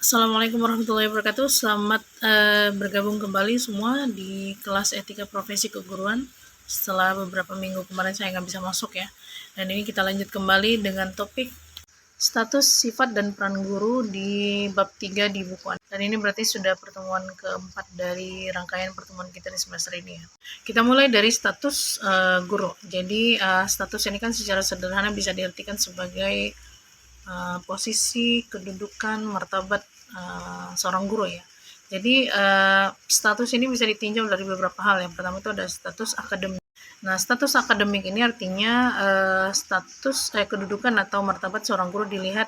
Assalamualaikum warahmatullahi wabarakatuh. Selamat bergabung kembali semua di kelas etika profesi keguruan. Setelah beberapa minggu kemarin saya nggak bisa masuk ya. Dan ini kita lanjut kembali dengan topik status, sifat, dan peran guru di bab 3 di buku. Dan ini berarti sudah pertemuan keempat dari rangkaian pertemuan kita di semester ini ya. Kita mulai dari status guru. Jadi status ini kan secara sederhana bisa diartikan sebagai posisi, kedudukan, martabat seorang guru ya. Jadi status ini bisa ditinjau dari beberapa hal. Yang pertama itu ada status akademik. Nah, status akademik ini artinya status kedudukan atau martabat seorang guru dilihat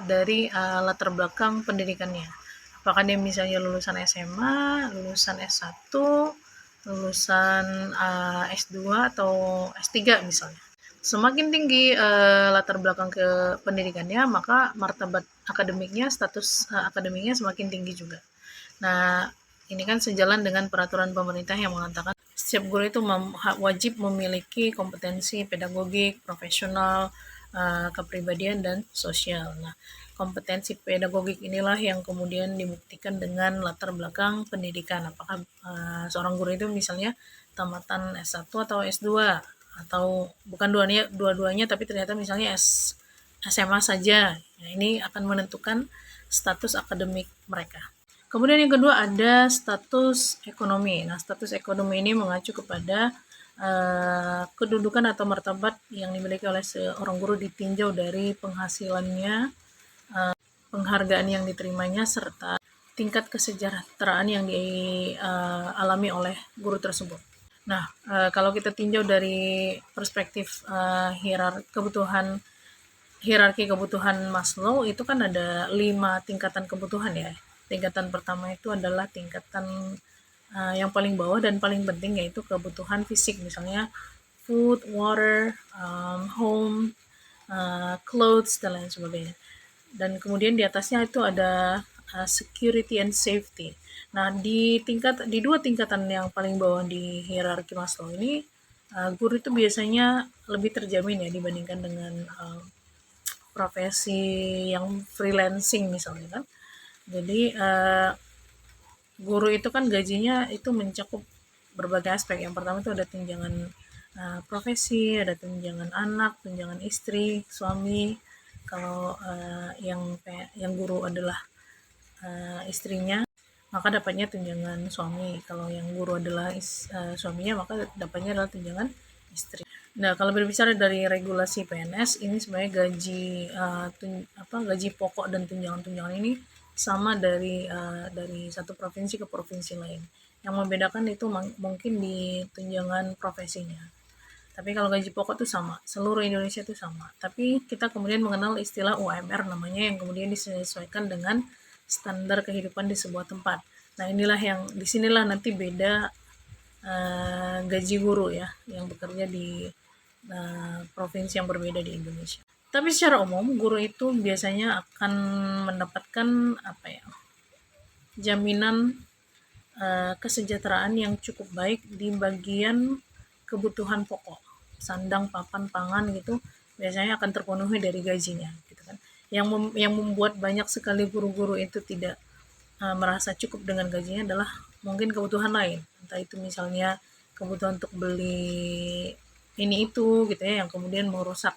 dari latar belakang pendidikannya. Apakah dia misalnya lulusan SMA, lulusan S1, lulusan S2 atau S3 misalnya. Semakin tinggi latar belakang ke pendidikannya, maka martabat akademiknya, status akademiknya semakin tinggi juga. Nah, ini kan sejalan dengan peraturan pemerintah yang mengatakan setiap guru itu wajib memiliki kompetensi pedagogik, profesional, kepribadian, dan sosial. Nah, kompetensi pedagogik inilah yang kemudian dibuktikan dengan latar belakang pendidikan. Apakah seorang guru itu misalnya tamatan S1 atau S2, atau bukan dua-duanya tapi ternyata misalnya SMA saja. Nah, ini akan menentukan status akademik mereka. Kemudian yang kedua ada status ekonomi. Nah, status ekonomi ini mengacu kepada kedudukan atau martabat yang dimiliki oleh seorang guru ditinjau dari penghasilannya, penghargaan yang diterimanya, serta tingkat kesejahteraan yang dialami oleh guru tersebut. Nah, kalau kita tinjau dari perspektif hierarki kebutuhan Maslow, itu kan ada 5 tingkatan kebutuhan ya. Tingkatan pertama itu adalah tingkatan yang paling bawah dan paling penting, yaitu kebutuhan fisik, misalnya food, water, home, clothes, dan lain sebagainya. Dan kemudian di atasnya itu ada security and safety. Nah, di dua tingkatan yang paling bawah di hierarki Maslow ini, guru itu biasanya lebih terjamin ya dibandingkan dengan profesi yang freelancing misalnya kan. Jadi guru itu kan gajinya itu mencakup berbagai aspek. Yang pertama itu ada tunjangan profesi, ada tunjangan anak, tunjangan istri, suami. Kalau yang guru adalah istrinya, maka dapatnya tunjangan suami. Kalau yang guru adalah suaminya, maka dapatnya adalah tunjangan istri. Nah, kalau berbicara dari regulasi PNS, ini sebenarnya gaji pokok dan tunjangan-tunjangan ini sama dari satu provinsi ke provinsi lain. Yang membedakan itu mungkin di tunjangan profesinya. Tapi kalau gaji pokok itu sama, seluruh Indonesia itu sama. Tapi kita kemudian mengenal istilah UMR namanya, yang kemudian disesuaikan dengan standar kehidupan di sebuah tempat. Nah, disinilah nanti beda gaji guru ya, yang bekerja di provinsi yang berbeda di Indonesia. Tapi secara umum guru itu biasanya akan mendapatkan jaminan kesejahteraan yang cukup baik di bagian kebutuhan pokok, sandang, papan, pangan gitu, biasanya akan terpenuhi dari gajinya gitu kan. Yang membuat banyak sekali guru-guru itu tidak merasa cukup dengan gajinya adalah mungkin kebutuhan lain, entah itu misalnya kebutuhan untuk beli ini itu gitu ya, yang kemudian merusak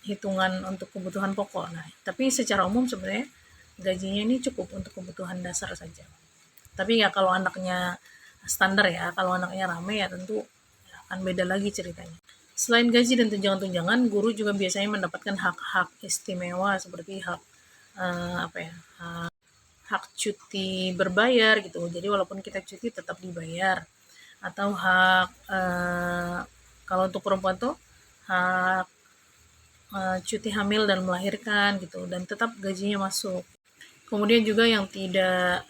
hitungan untuk kebutuhan pokok. Nah, tapi secara umum sebenarnya gajinya ini cukup untuk kebutuhan dasar saja. Tapi ya kalau anaknya standar ya, kalau anaknya ramai ya tentu akan beda lagi ceritanya. Selain gaji dan tunjangan-tunjangan, guru juga biasanya mendapatkan hak-hak istimewa seperti hak hak cuti berbayar gitu. Jadi walaupun kita cuti tetap dibayar. Atau hak kalau untuk perempuan tuh hak cuti hamil dan melahirkan gitu, dan tetap gajinya masuk. Kemudian juga yang tidak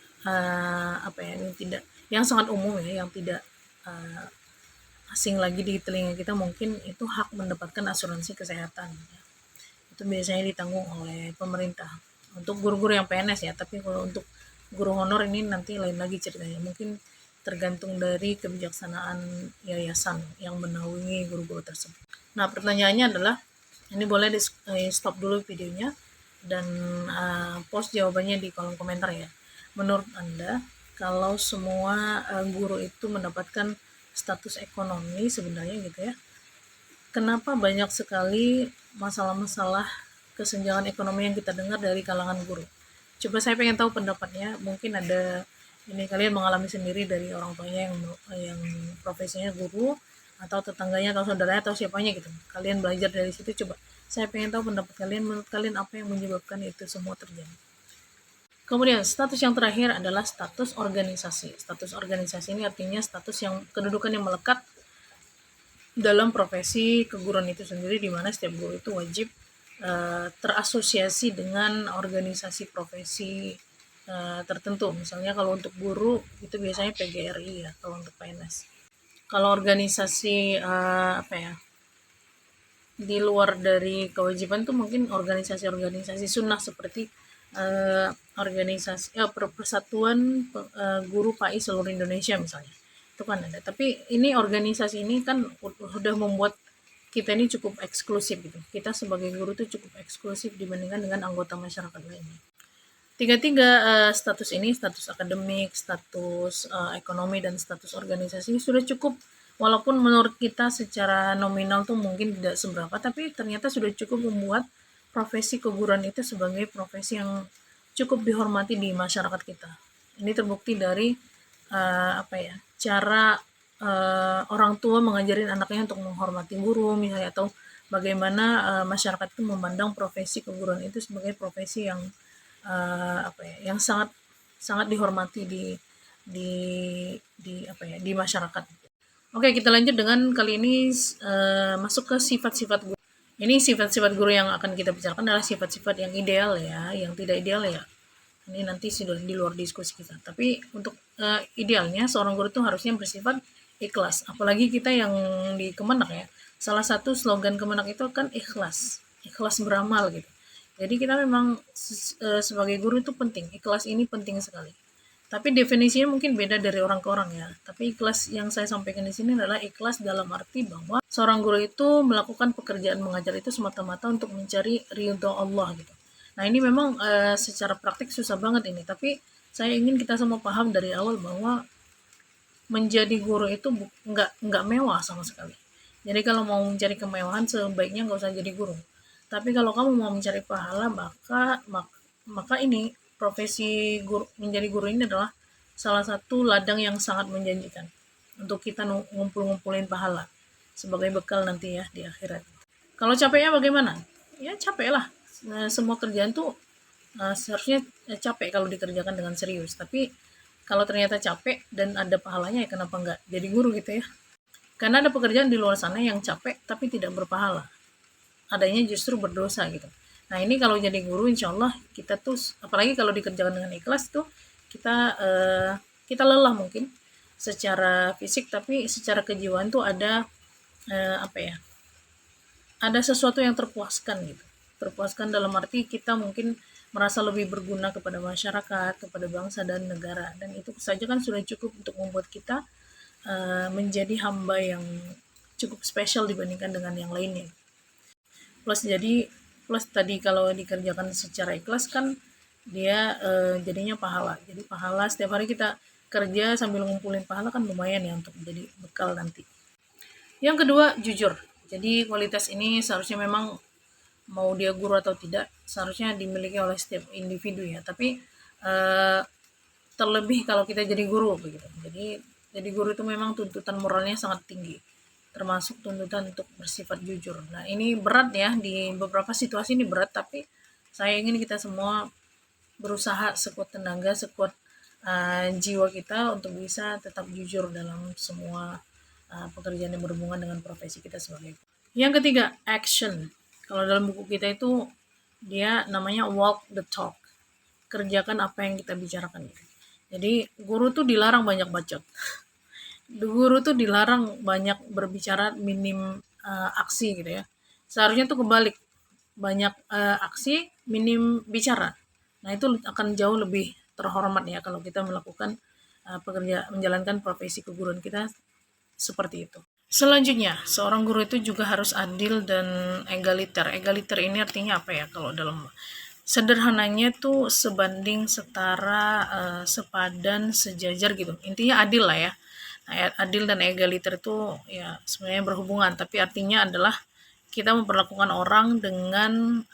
yang sangat umum ya, yang tidak asing lagi di telinga kita, mungkin itu hak mendapatkan asuransi kesehatan ya. Itu biasanya ditanggung oleh pemerintah untuk guru-guru yang PNS ya. Tapi kalau untuk guru honor ini nanti lain lagi ceritanya, mungkin tergantung dari kebijaksanaan yayasan yang menaungi guru-guru tersebut. Nah, pertanyaannya adalah, ini boleh di stop dulu videonya. dan post jawabannya di kolom komentar ya. Menurut Anda, kalau semua guru itu mendapatkan status ekonomi sebenarnya gitu ya, kenapa banyak sekali masalah-masalah kesenjangan ekonomi yang kita dengar dari kalangan guru? Coba saya pengen tahu pendapatnya. Mungkin ada ini kalian mengalami sendiri dari orang tuanya yang profesinya guru, atau tetangganya atau saudaranya atau siapanya gitu. Kalian belajar dari situ. Coba saya pengen tahu pendapat kalian. Menurut kalian apa yang menyebabkan itu semua terjadi? Kemudian status yang terakhir adalah status organisasi. Status organisasi ini artinya status yang kedudukan yang melekat dalam profesi keguruan itu sendiri, di mana setiap guru itu wajib terasosiasi dengan organisasi profesi tertentu. Misalnya kalau untuk guru itu biasanya PGRI ya, kalau untuk PNS. Kalau organisasi apa ya, di luar dari kewajiban tuh mungkin organisasi-organisasi sunnah seperti organisasi Persatuan Guru PAI seluruh Indonesia misalnya, itu kan ada. Tapi ini organisasi ini kan sudah membuat kita ini cukup eksklusif gitu. Kita sebagai guru tuh cukup eksklusif dibandingkan dengan anggota masyarakat lainnya. Tiga-tiga status ini, status akademik, status ekonomi, dan status organisasi ini sudah cukup, walaupun menurut kita secara nominal tuh mungkin tidak seberapa, tapi ternyata sudah cukup membuat profesi keguruan itu sebagai profesi yang cukup dihormati di masyarakat kita. Ini terbukti dari apa ya, cara orang tua mengajarin anaknya untuk menghormati guru misalnya, atau bagaimana masyarakat itu memandang profesi keguruan itu sebagai profesi yang apa ya, yang sangat sangat dihormati di apa ya, di masyarakat. Oke, kita lanjut dengan kali ini masuk ke sifat-sifat guru. Ini sifat-sifat guru yang akan kita bicarakan adalah sifat-sifat yang ideal ya, yang tidak ideal ya. Ini nanti sudah di luar diskusi kita. Tapi untuk idealnya seorang guru itu harusnya bersifat ikhlas. Apalagi kita yang di Kemenak ya. Salah satu slogan Kemenak itu kan ikhlas. Ikhlas beramal gitu. Jadi kita memang sebagai guru itu penting. Ikhlas ini penting sekali. Tapi definisinya mungkin beda dari orang ke orang ya. Tapi ikhlas yang saya sampaikan di sini adalah ikhlas dalam arti bahwa seorang guru itu melakukan pekerjaan mengajar itu semata-mata untuk mencari ridho Allah gitu. Nah ini memang secara praktik susah banget ini. Tapi saya ingin kita semua paham dari awal bahwa menjadi guru itu nggak mewah sama sekali. Jadi kalau mau mencari kemewahan sebaiknya nggak usah jadi guru. Tapi kalau kamu mau mencari pahala, maka ini profesi guru, menjadi guru ini adalah salah satu ladang yang sangat menjanjikan untuk kita ngumpulin pahala sebagai bekal nanti ya di akhirat. Kalau capeknya bagaimana? Ya capek lah. Semua kerjaan tuh seharusnya capek kalau dikerjakan dengan serius. Tapi kalau ternyata capek dan ada pahalanya, ya kenapa enggak jadi guru gitu ya. Karena ada pekerjaan di luar sana yang capek tapi tidak berpahala. Adanya justru berdosa gitu. Nah ini kalau jadi guru insya Allah kita tuh, apalagi kalau dikerjakan dengan ikhlas tuh, kita lelah mungkin secara fisik, tapi secara kejiwaan tuh ada apa ya, ada sesuatu yang terpuaskan gitu. Terpuaskan dalam arti kita mungkin merasa lebih berguna kepada masyarakat, kepada bangsa dan negara, dan itu saja kan sudah cukup untuk membuat kita menjadi hamba yang cukup spesial dibandingkan dengan yang lainnya. Plus tadi kalau dikerjakan secara ikhlas kan dia jadinya pahala. Jadi pahala setiap hari kita kerja sambil ngumpulin pahala kan lumayan ya untuk jadi bekal nanti. Yang kedua, jujur. Jadi kualitas ini seharusnya memang mau dia guru atau tidak seharusnya dimiliki oleh setiap individu ya. Tapi terlebih kalau kita jadi guru begitu. Jadi guru itu memang tuntutan moralnya sangat tinggi, termasuk tuntutan untuk bersifat jujur. Nah ini berat ya, di beberapa situasi ini berat, tapi saya ingin kita semua berusaha sekuat tenaga, sekuat jiwa kita untuk bisa tetap jujur dalam semua pekerjaan yang berhubungan dengan profesi kita sebagai guru. Yang ketiga, action. Kalau dalam buku kita itu dia namanya walk the talk. Kerjakan apa yang kita bicarakan gitu. Jadi guru tuh dilarang banyak bacot. Guru tuh dilarang banyak berbicara, minim aksi gitu ya. Seharusnya tuh kebalik, banyak aksi, minim bicara. Nah itu akan jauh lebih terhormat ya kalau kita melakukan menjalankan profesi keguruan kita seperti itu. Selanjutnya, seorang guru itu juga harus adil dan egaliter. Egaliter ini artinya apa ya kalau dalam Sederhananya tuh sebanding, setara, sepadan, sejajar gitu. Intinya adil lah ya. Nah, adil dan egaliter itu ya sebenarnya berhubungan, tapi artinya adalah kita memperlakukan orang dengan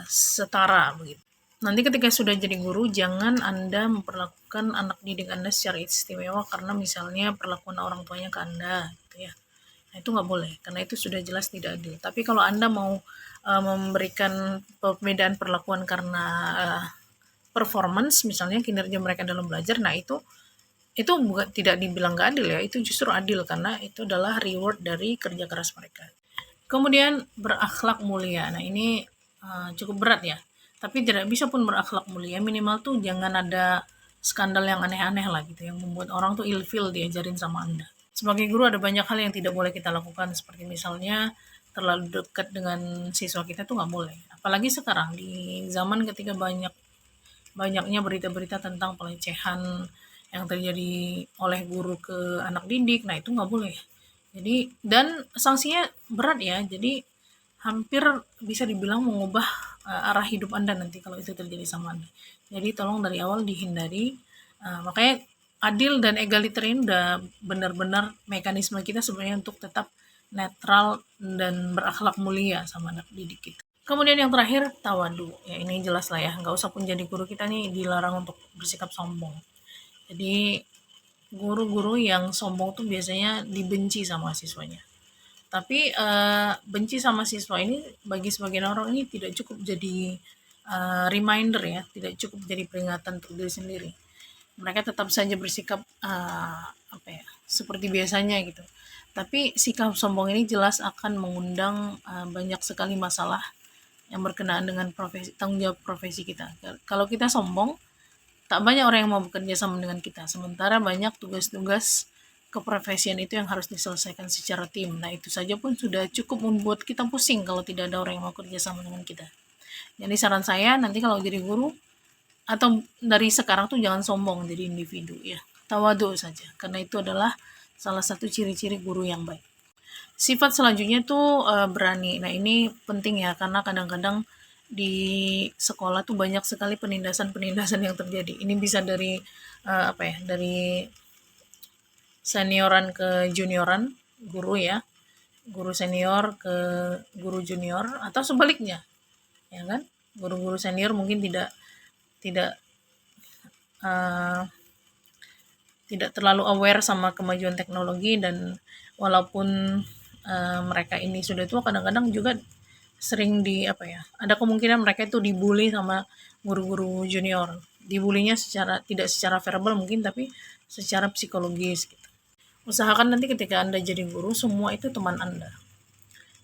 setara begitu. Nanti ketika sudah jadi guru, jangan Anda memperlakukan anak didik Anda secara istimewa karena misalnya perlakuan orang tuanya ke Anda gitu ya. Nah, itu nggak boleh, karena itu sudah jelas tidak adil. Tapi kalau Anda mau memberikan perbedaan perlakuan karena performance, misalnya kinerja mereka dalam belajar, nah itu bukan tidak dibilang nggak adil ya, itu justru adil karena itu adalah reward dari kerja keras mereka. Kemudian berakhlak mulia. Nah ini cukup berat ya, tapi tidak bisa pun berakhlak mulia, minimal tuh jangan ada skandal yang aneh-aneh lah gitu, yang membuat orang tuh ilfeel diajarin sama Anda. Sebagai guru ada banyak hal yang tidak boleh kita lakukan, seperti misalnya terlalu dekat dengan siswa kita tuh nggak boleh. Apalagi sekarang di zaman ketika banyaknya berita-berita tentang pelecehan yang terjadi oleh guru ke anak didik, nah itu nggak boleh. Jadi, dan sanksinya berat ya, jadi hampir bisa dibilang mengubah arah hidup Anda nanti kalau itu terjadi sama Anda. Jadi tolong dari awal dihindari, makanya adil dan egaliter ini udah benar-benar mekanisme kita sebenarnya untuk tetap netral dan berakhlak mulia sama anak didik kita. Kemudian yang terakhir, tawadu. Ya ini jelas lah ya, nggak usah pun jadi guru kita nih dilarang untuk bersikap sombong. Jadi guru-guru yang sombong tuh biasanya dibenci sama siswanya. Tapi benci sama siswa ini bagi sebagian orang ini tidak cukup jadi reminder ya, tidak cukup jadi peringatan untuk diri sendiri. Mereka tetap saja bersikap apa ya, seperti biasanya gitu. Tapi sikap sombong ini jelas akan mengundang banyak sekali masalah yang berkenaan dengan profesi, tanggung jawab profesi kita. Kalau kita sombong, tak banyak orang yang mau bekerja sama dengan kita. Sementara banyak tugas-tugas keprofesian itu yang harus diselesaikan secara tim. Nah, itu saja pun sudah cukup membuat kita pusing kalau tidak ada orang yang mau kerja sama dengan kita. Jadi saran saya nanti kalau jadi guru atau dari sekarang tuh jangan sombong jadi individu ya. Tawadu saja karena itu adalah salah satu ciri-ciri guru yang baik. Sifat selanjutnya tuh berani. Nah, ini penting ya karena kadang-kadang di sekolah tuh banyak sekali penindasan-penindasan yang terjadi. Ini bisa dari apa ya? Dari senioran ke junioran, guru ya. Guru senior ke guru junior atau sebaliknya. Ya kan? Guru-guru senior mungkin tidak tidak uh, tidak terlalu aware sama kemajuan teknologi, dan walaupun mereka ini sudah tua, kadang-kadang juga sering apa ya, ada kemungkinan mereka itu dibully sama guru-guru junior. Dibulinya tidak secara verbal mungkin, tapi secara psikologis gitu. Usahakan nanti ketika Anda jadi guru, semua itu teman Anda.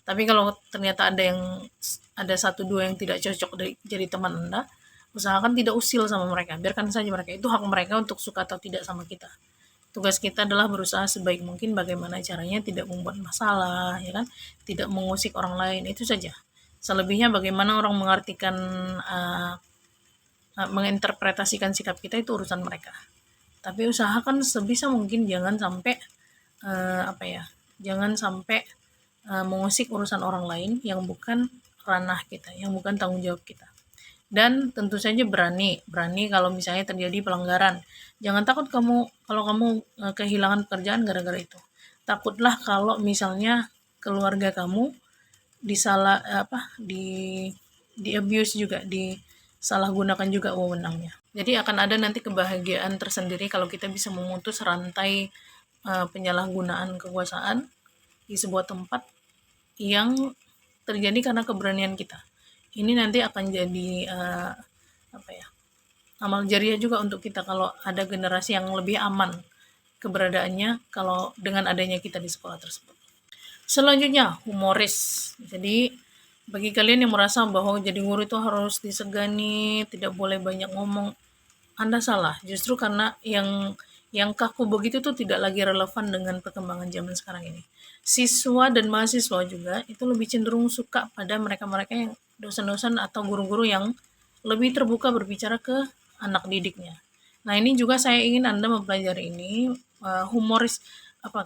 Tapi kalau ternyata ada satu dua yang tidak cocok jadi teman Anda, usahakan tidak usil sama mereka. Biarkan saja mereka, itu hak mereka untuk suka atau tidak sama kita. Tugas kita adalah berusaha sebaik mungkin bagaimana caranya tidak membuat masalah, ya kan? Tidak mengusik orang lain, itu saja. Selebihnya bagaimana orang mengartikan, menginterpretasikan sikap kita itu urusan mereka. Tapi usahakan sebisa mungkin jangan sampai apa ya? Jangan sampai mengusik urusan orang lain yang bukan ranah kita, yang bukan tanggung jawab kita. Dan tentu saja berani kalau misalnya terjadi pelanggaran. Jangan takut kalau kamu kehilangan pekerjaan gara-gara itu. Takutlah kalau misalnya keluarga kamu di abuse juga, disalahgunakan juga wewenangnya. Jadi akan ada nanti kebahagiaan tersendiri kalau kita bisa memutus rantai penyalahgunaan kekuasaan di sebuah tempat yang terjadi karena keberanian kita. Ini nanti akan jadi apa ya, amal jariah juga untuk kita kalau ada generasi yang lebih aman keberadaannya kalau dengan adanya kita di sekolah tersebut. Selanjutnya, humoris. Jadi bagi kalian yang merasa bahwa jadi guru itu harus disegani, tidak boleh banyak ngomong, Anda salah. Justru karena yang kaku begitu tuh tidak lagi relevan dengan perkembangan zaman sekarang ini. Siswa dan mahasiswa juga itu lebih cenderung suka pada mereka-mereka yang dosen-dosen atau guru-guru yang lebih terbuka berbicara ke anak didiknya. Nah, ini juga saya ingin Anda mempelajari ini,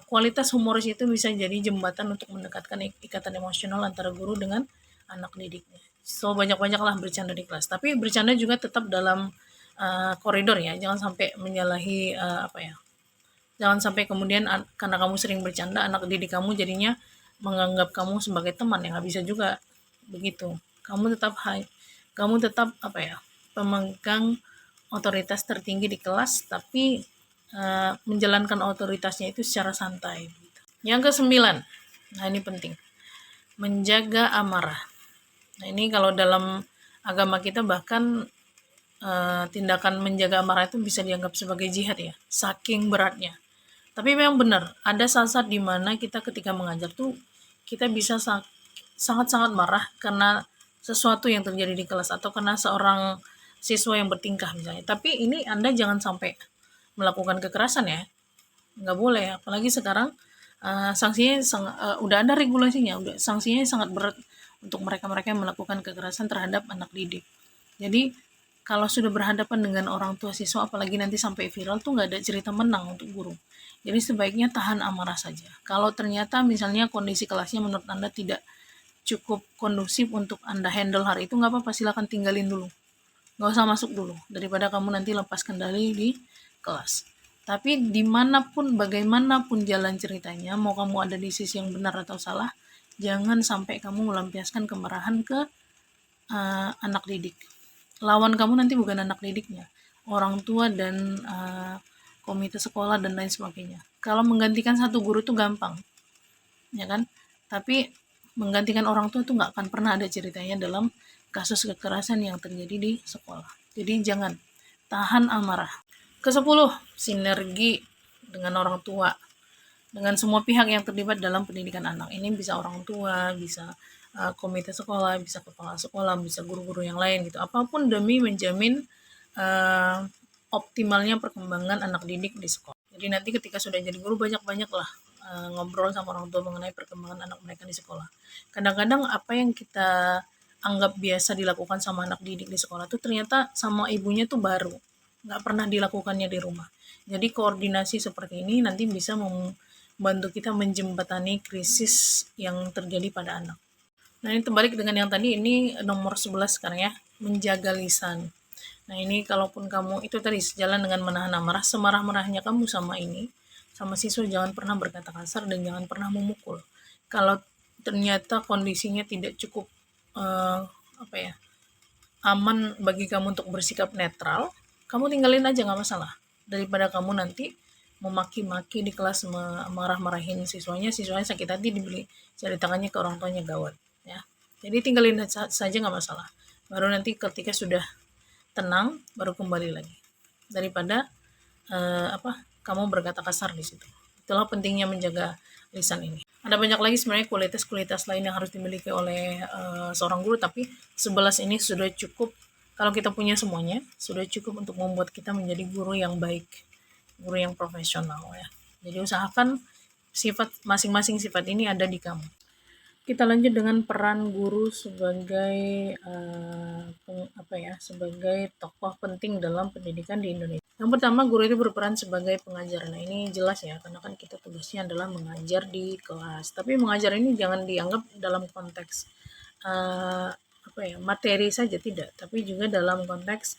kualitas humoris itu bisa jadi jembatan untuk mendekatkan ikatan emosional antara guru dengan anak didiknya. So banyak-banyaklah bercanda di kelas, tapi bercanda juga tetap dalam koridor ya, jangan sampai menyalahi jangan sampai kemudian karena kamu sering bercanda anak didik kamu jadinya menganggap kamu sebagai teman, ya nggak bisa juga begitu. Kamu tetap pemegang otoritas tertinggi di kelas, tapi menjalankan otoritasnya itu secara santai gitu. Yang ke-9, nah ini penting, menjaga amarah. Nah ini kalau dalam agama kita bahkan tindakan menjaga amarah itu bisa dianggap sebagai jihad ya, saking beratnya. Tapi memang benar, ada saat-saat di mana kita ketika mengajar tuh kita bisa sangat-sangat marah karena sesuatu yang terjadi di kelas atau karena seorang siswa yang bertingkah misalnya. Tapi ini Anda jangan sampai melakukan kekerasan ya, nggak boleh. Apalagi sekarang sanksinya udah ada regulasinya, udah sanksinya sangat berat untuk mereka-mereka yang melakukan kekerasan terhadap anak didik. Jadi kalau sudah berhadapan dengan orang tua siswa, apalagi nanti sampai viral tuh nggak ada cerita menang untuk guru. Jadi sebaiknya tahan amarah saja. Kalau ternyata misalnya kondisi kelasnya menurut Anda tidak cukup kondusif untuk Anda handle hari itu, nggak apa-apa, silakan tinggalin dulu. Nggak usah masuk dulu, daripada kamu nanti lepas kendali di kelas. Tapi dimanapun, bagaimanapun jalan ceritanya, mau kamu ada di sisi yang benar atau salah, jangan sampai kamu melampiaskan kemarahan ke anak didik. Lawan kamu nanti bukan anak didiknya, orang tua dan komite sekolah dan lain sebagainya. Kalau menggantikan satu guru itu gampang, ya kan? Tapi menggantikan orang tua itu nggak akan pernah ada ceritanya dalam kasus kekerasan yang terjadi di sekolah. Jadi jangan, tahan amarah. Ke-10, sinergi dengan orang tua, dengan semua pihak yang terlibat dalam pendidikan anak. Ini bisa orang tua, bisa komite sekolah, bisa kepala sekolah, bisa guru-guru yang lain gitu. Apapun demi menjamin optimalnya perkembangan anak didik di sekolah. Jadi nanti ketika sudah jadi guru banyak-banyaklah ngobrol sama orang tua mengenai perkembangan anak mereka di sekolah. Kadang-kadang apa yang kita anggap biasa dilakukan sama anak didik di sekolah tuh ternyata sama ibunya tuh baru, nggak pernah dilakukannya di rumah. Jadi koordinasi seperti ini nanti bisa membantu kita menjembatani krisis yang terjadi pada anak. Nah ini terbalik dengan yang tadi, ini nomor 11 sekarang ya, menjaga lisan. Nah ini kalaupun kamu itu tadi sejalan dengan menahan amarah, semarah-marahnya kamu sama siswa jangan pernah berkata kasar dan jangan pernah memukul. Kalau ternyata kondisinya tidak cukup aman bagi kamu untuk bersikap netral, kamu tinggalin aja, nggak masalah. Daripada kamu nanti memaki-maki di kelas, marah-marahin siswanya sakit hati, dibeli cari tangannya ke orang tuanya, gawat ya. Jadi tinggalin saja, nggak masalah. Baru nanti ketika sudah tenang baru kembali lagi, daripada kamu berkata kasar di situ. Itulah pentingnya menjaga lisan ini. Ada banyak lagi sebenarnya kualitas-kualitas lain yang harus dimiliki oleh seorang guru, tapi 11 ini sudah cukup. Kalau kita punya semuanya, sudah cukup untuk membuat kita menjadi guru yang baik, guru yang profesional ya. Jadi usahakan masing-masing sifat ini ada di kamu. Kita lanjut dengan peran guru sebagai sebagai tokoh penting dalam pendidikan di Indonesia. Yang pertama, guru itu berperan sebagai pengajar. Nah ini jelas ya, karena kan kita tugasnya adalah mengajar di kelas. Tapi mengajar ini jangan dianggap dalam konteks materi saja, tidak, tapi juga dalam konteks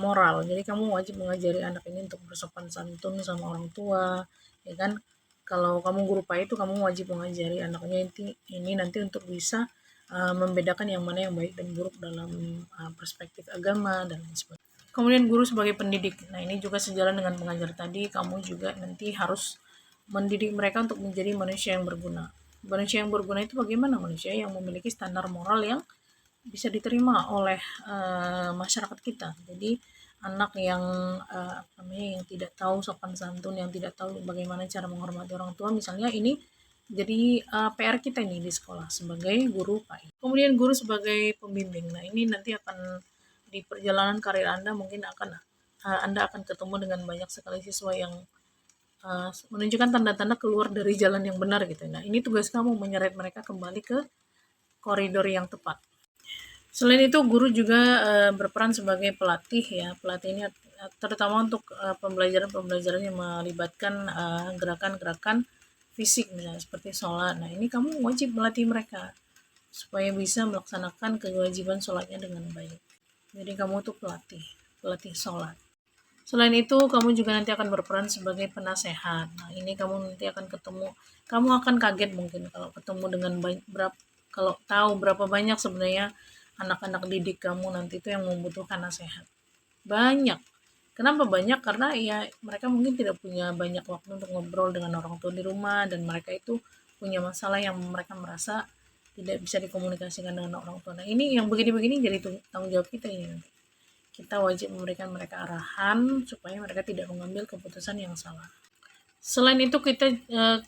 moral. Jadi kamu wajib mengajari anak ini untuk bersopan santun sama orang tua, ya kan? Kalau kamu guru PAI itu kamu wajib mengajari anaknya ini nanti untuk bisa membedakan yang mana yang baik dan buruk dalam perspektif agama dan lain sebagainya. Kemudian guru sebagai pendidik. Nah ini juga sejalan dengan mengajar tadi, kamu juga nanti harus mendidik mereka untuk menjadi manusia yang berguna. Manusia yang berguna itu bagaimana? Manusia yang memiliki standar moral yang bisa diterima oleh masyarakat kita. Jadi anak yang yang tidak tahu sopan santun, yang tidak tahu bagaimana cara menghormati orang tua misalnya, ini jadi PR kita ini di sekolah sebagai guru PAI. Kemudian guru sebagai pembimbing. Nah ini nanti akan di perjalanan karir Anda mungkin Anda akan ketemu dengan banyak sekali siswa yang menunjukkan tanda-tanda keluar dari jalan yang benar gitu. Nah ini tugas kamu menyeret mereka kembali ke koridor yang tepat. Selain itu, guru juga berperan sebagai pelatih ya. Pelatih ini terutama untuk pembelajaran-pembelajaran yang melibatkan gerakan-gerakan fisik misalnya seperti sholat. Nah ini kamu wajib melatih mereka supaya bisa melaksanakan kewajiban sholatnya dengan baik. Jadi kamu tuh pelatih sholat. Selain itu, kamu juga nanti akan berperan sebagai penasehat. Nah, ini kamu nanti akan kamu akan kaget mungkin kalau ketemu dengan kalau tahu berapa banyak sebenarnya anak-anak didik kamu nanti itu yang membutuhkan nasihat. Banyak. Kenapa banyak? Karena ya mereka mungkin tidak punya banyak waktu untuk ngobrol dengan orang tua di rumah, dan mereka itu punya masalah yang mereka merasa tidak bisa dikomunikasikan dengan orang tua. Nah, ini yang begini-begini jadi tanggung jawab kita ini nanti. Kita wajib memberikan mereka arahan supaya mereka tidak mengambil keputusan yang salah. Selain itu, kita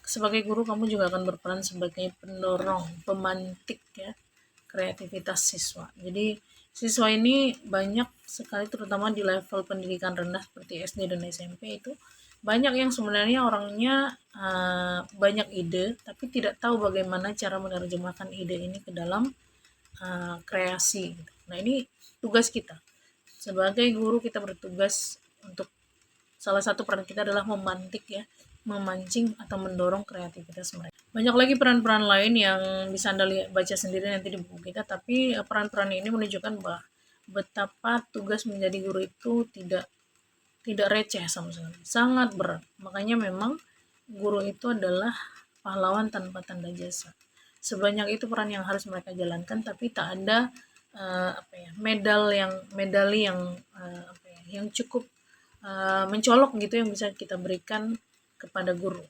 sebagai guru, kamu juga akan berperan sebagai pendorong, pemantik ya kreativitas siswa. Jadi siswa ini banyak sekali, terutama di level pendidikan rendah seperti SD dan SMP, itu banyak yang sebenarnya orangnya banyak ide tapi tidak tahu bagaimana cara menerjemahkan ide ini ke dalam kreasi. Nah, ini tugas kita sebagai guru. Kita bertugas untuk, salah satu peran kita adalah memantik ya, memancing atau mendorong kreativitas mereka. Banyak lagi peran-peran lain yang bisa Anda baca sendiri nanti di buku kita, tapi peran-peran ini menunjukkan bahwa betapa tugas menjadi guru itu tidak receh sama sekali, sangat berat. Makanya memang guru itu adalah pahlawan tanpa tanda jasa. Sebanyak itu peran yang harus mereka jalankan, tapi tak ada medali yang cukup mencolok gitu yang bisa kita berikan kepada guru.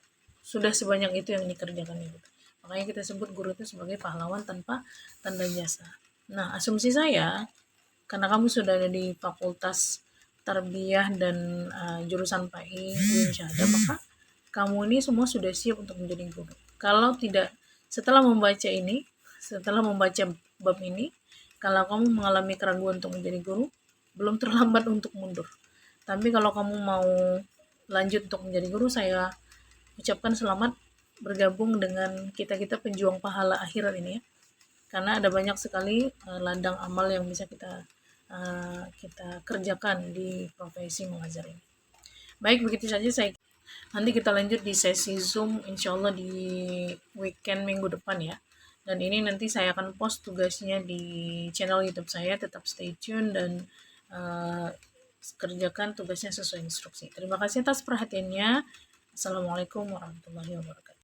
Sudah sebanyak itu yang dikerjakan gitu. Makanya kita sebut guru itu sebagai pahlawan tanpa tanda jasa. Nah, asumsi saya, karena kamu sudah ada di Fakultas Tarbiyah dan jurusan PAI UIN Syahada, maka kamu ini semua sudah siap untuk menjadi guru. Kalau tidak, setelah membaca bab ini, kalau kamu mengalami keraguan untuk menjadi guru, belum terlambat untuk mundur. Tapi kalau kamu mau lanjut untuk menjadi guru, saya ucapkan selamat bergabung dengan kita-kita pejuang pahala akhirat ini ya. Karena ada banyak sekali ladang amal yang bisa kita kerjakan di profesi mengajar ini. Baik, begitu saja nanti kita lanjut di sesi Zoom insya Allah di weekend minggu depan ya. Dan ini nanti saya akan post tugasnya di channel YouTube saya. Tetap stay tune dan kerjakan tugasnya sesuai instruksi. Terima kasih atas perhatiannya. Assalamualaikum warahmatullahi wabarakatuh.